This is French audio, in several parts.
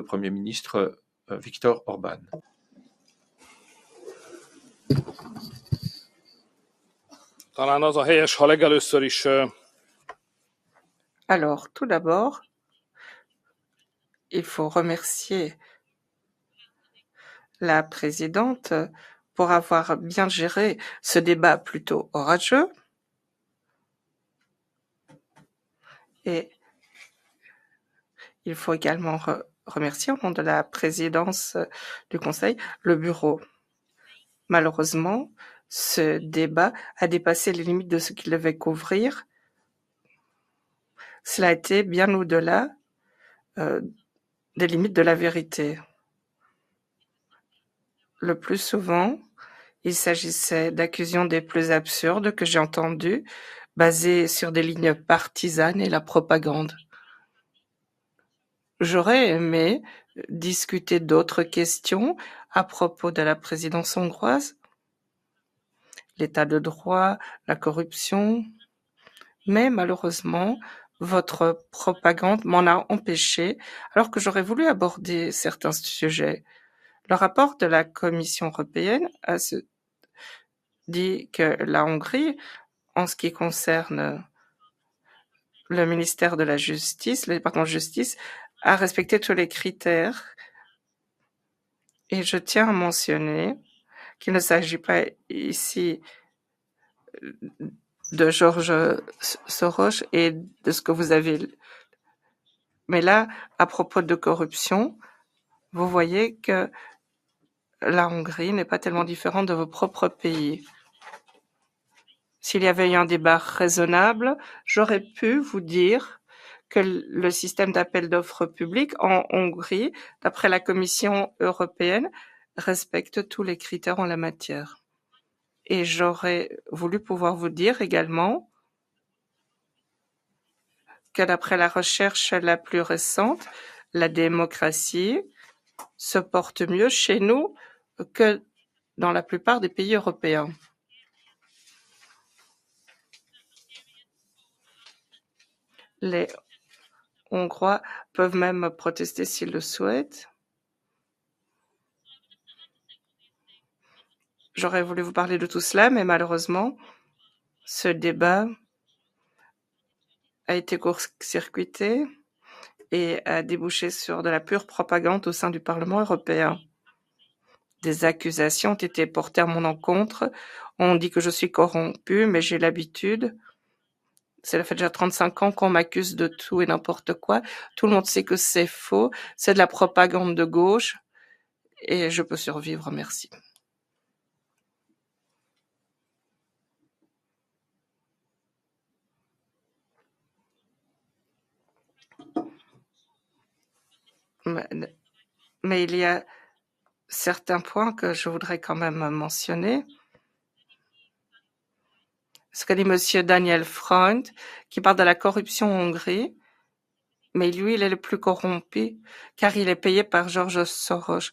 Premier ministre Viktor Orban. Alors, tout d'abord, il faut remercier la présidente pour avoir bien géré ce débat plutôt orageux. Et il faut également remercier au nom de la présidence du Conseil le bureau. Malheureusement, ce débat a dépassé les limites de ce qu'il devait couvrir. Cela a été bien au-delà des limites de la vérité. Le plus souvent, il s'agissait d'accusations des plus absurdes que j'ai entendues, basées sur des lignes partisanes et la propagande. J'aurais aimé discuter d'autres questions à propos de la présidence hongroise, l'état de droit, la corruption, mais malheureusement, votre propagande m'en a empêché alors que j'aurais voulu aborder certains sujets. Le rapport de la Commission européenne dit que la Hongrie, en ce qui concerne le ministère de la Justice, le département de justice, a respecté tous les critères. Et je tiens à mentionner qu'il ne s'agit pas ici de George Soros et de ce que vous avez. Mais là, à propos de corruption, vous voyez que la Hongrie n'est pas tellement différente de vos propres pays. S'il y avait eu un débat raisonnable, j'aurais pu vous dire que le système d'appel d'offres publiques en Hongrie, d'après la Commission européenne, respecte tous les critères en la matière. Et j'aurais voulu pouvoir vous dire également que d'après la recherche la plus récente, la démocratie se porte mieux chez nous que dans la plupart des pays européens. Les Hongrois peuvent même protester s'ils le souhaitent. J'aurais voulu vous parler de tout cela, mais malheureusement, ce débat a été court-circuité et a débouché sur de la pure propagande au sein du Parlement européen. Des accusations ont été portées à mon encontre. On dit que je suis corrompu, mais j'ai l'habitude. Cela fait déjà 35 ans qu'on m'accuse de tout et n'importe quoi. Tout le monde sait que c'est faux. C'est de la propagande de gauche. Et je peux survivre, merci. Mais il y a certains points que je voudrais quand même mentionner. Ce qu'a dit Monsieur Daniel Freund, qui parle de la corruption en Hongrie, mais lui, il est le plus corrompu, car il est payé par George Soros,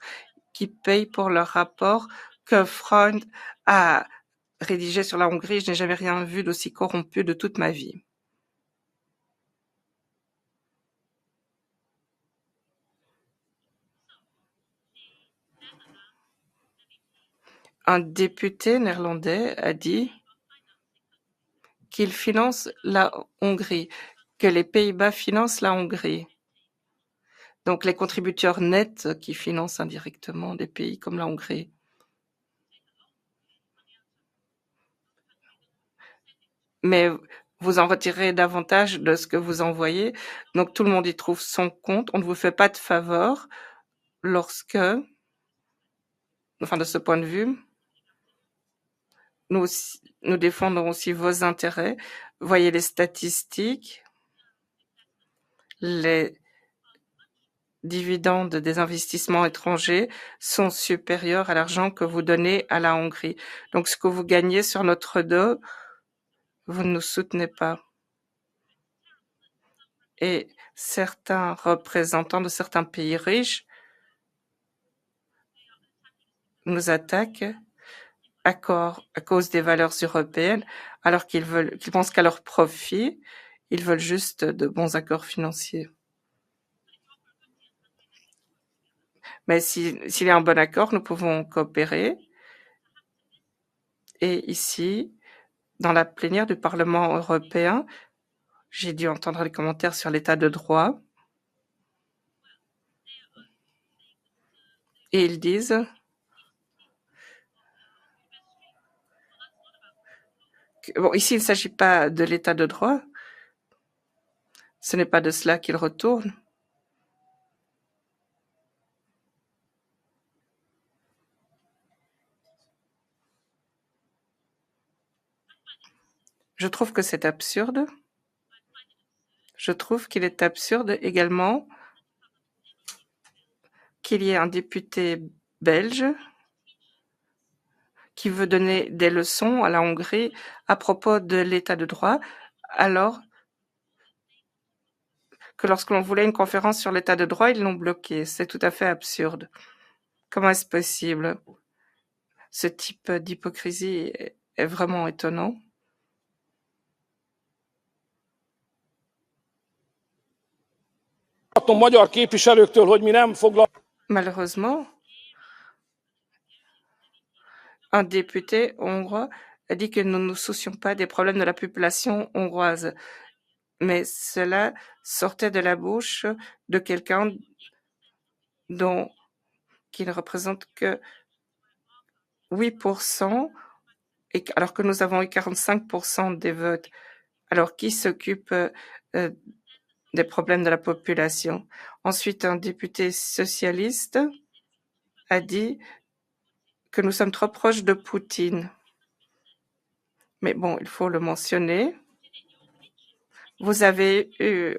qui paye pour le rapport que Freund a rédigé sur la Hongrie. Je n'ai jamais rien vu d'aussi corrompu de toute ma vie. Un député néerlandais a dit qu'il finance la Hongrie, que les Pays-Bas financent la Hongrie. Donc les contributeurs nets qui financent indirectement des pays comme la Hongrie. Mais vous en retirez davantage de ce que vous envoyez. Donc tout le monde y trouve son compte. On ne vous fait pas de faveur lorsque, enfin de ce point de vue, nous défendons aussi vos intérêts. Voyez les statistiques, les dividendes des investissements étrangers sont supérieurs à l'argent que vous donnez à la Hongrie. Donc ce que vous gagnez sur notre dos, vous ne nous soutenez pas. Et certains représentants de certains pays riches nous attaquent à cause des valeurs européennes, alors qu'ils pensent qu'à leur profit, ils veulent juste de bons accords financiers. Mais s'il y a un bon accord, nous pouvons coopérer. Et ici, dans la plénière du Parlement européen, j'ai dû entendre les commentaires sur l'état de droit. Et ils disent que, bon, ici, il ne s'agit pas de l'état de droit. Ce n'est pas de cela qu'ils retournent. Je trouve que c'est absurde. Je trouve qu'il est absurde également qu'il y ait un député belge qui veut donner des leçons à la Hongrie à propos de l'état de droit, alors que lorsque l'on voulait une conférence sur l'état de droit, ils l'ont bloqué. C'est tout à fait absurde. Comment est-ce possible? Ce type d'hypocrisie est vraiment étonnant. Malheureusement, un député hongrois a dit que nous ne nous soucions pas des problèmes de la population hongroise. Mais cela sortait de la bouche de quelqu'un qui ne représente que 8%, alors que nous avons eu 45% des votes. Alors, qui s'occupe des problèmes de la population? Ensuite, un député socialiste a dit que nous sommes trop proches de Poutine. Mais bon, il faut le mentionner. Vous avez eu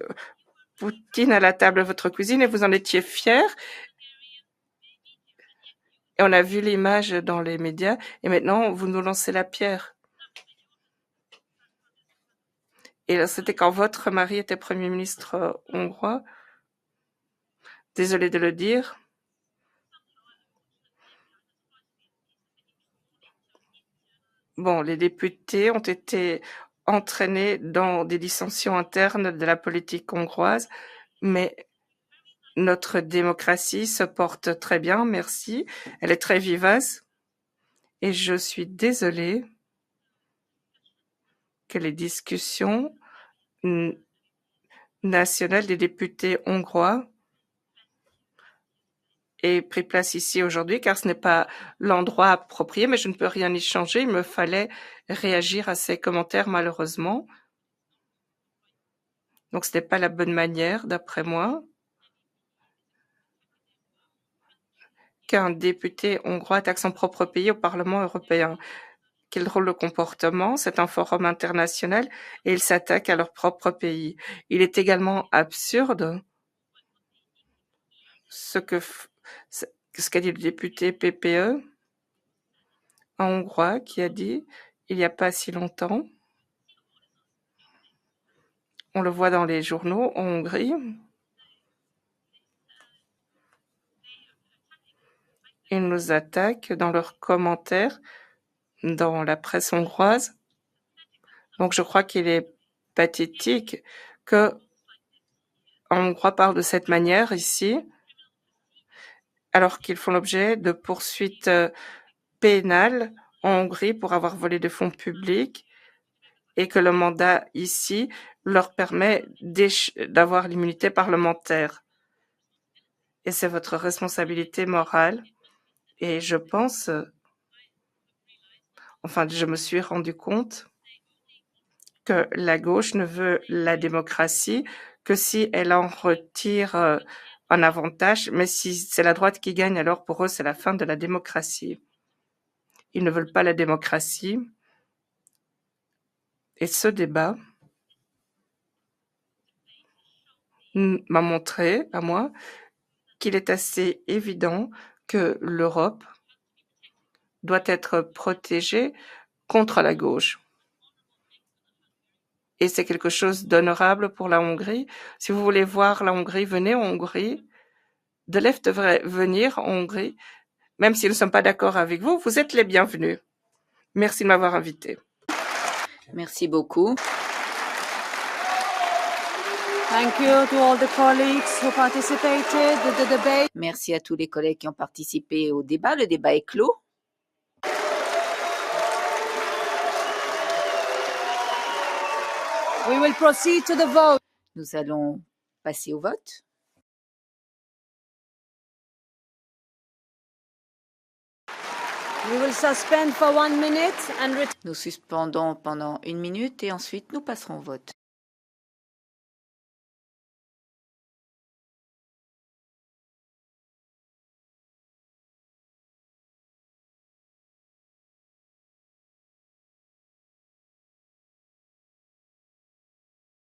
Poutine à la table de votre cuisine et vous en étiez fiers. Et on a vu l'image dans les médias et maintenant vous nous lancez la pierre. Et c'était quand votre mari était Premier ministre hongrois. Désolé de le dire. Bon, les députés ont été entraînés dans des dissensions internes de la politique hongroise, mais notre démocratie se porte très bien, merci. Elle est très vivace. Et je suis désolée que les discussions nationales des députés hongrois aient pris place ici aujourd'hui, car ce n'est pas l'endroit approprié, mais je ne peux rien y changer. Il me fallait réagir à ces commentaires, malheureusement. Donc, ce n'est pas la bonne manière, d'après moi, qu'un député hongrois attaque son propre pays au Parlement européen. Quel drôle de comportement, c'est un forum international et ils s'attaquent à leur propre pays. Il est également absurde ce qu'a dit le député PPE, un Hongrois, qui a dit, il n'y a pas si longtemps, on le voit dans les journaux en Hongrie, ils nous attaquent dans leurs commentaires dans la presse hongroise. Donc je crois qu'il est pathétique qu'un Hongrois parle de cette manière ici, alors qu'ils font l'objet de poursuites pénales en Hongrie pour avoir volé des fonds publics et que le mandat ici leur permet d'avoir l'immunité parlementaire. Et c'est votre responsabilité morale. Et je pense, enfin, je me suis rendu compte que la gauche ne veut la démocratie que si elle en retire un avantage, mais si c'est la droite qui gagne, alors pour eux, c'est la fin de la démocratie. Ils ne veulent pas la démocratie. Et ce débat m'a montré, à moi, qu'il est assez évident que l'Europe doit être protégée contre la gauche. Et c'est quelque chose d'honorable pour la Hongrie. Si vous voulez voir la Hongrie, venez en Hongrie. Delef devrait venir en Hongrie. Même si nous ne sommes pas d'accord avec vous, vous êtes les bienvenus. Merci de m'avoir invité. Merci beaucoup. Thank you to all the colleagues who participated in the debate. Merci à tous les collègues qui ont participé au débat. Le débat est clos. We will proceed to the vote. Nous allons passer au vote. We will suspend for 1 minute and return. Nous suspendons pendant 1 minute et ensuite nous passerons au vote.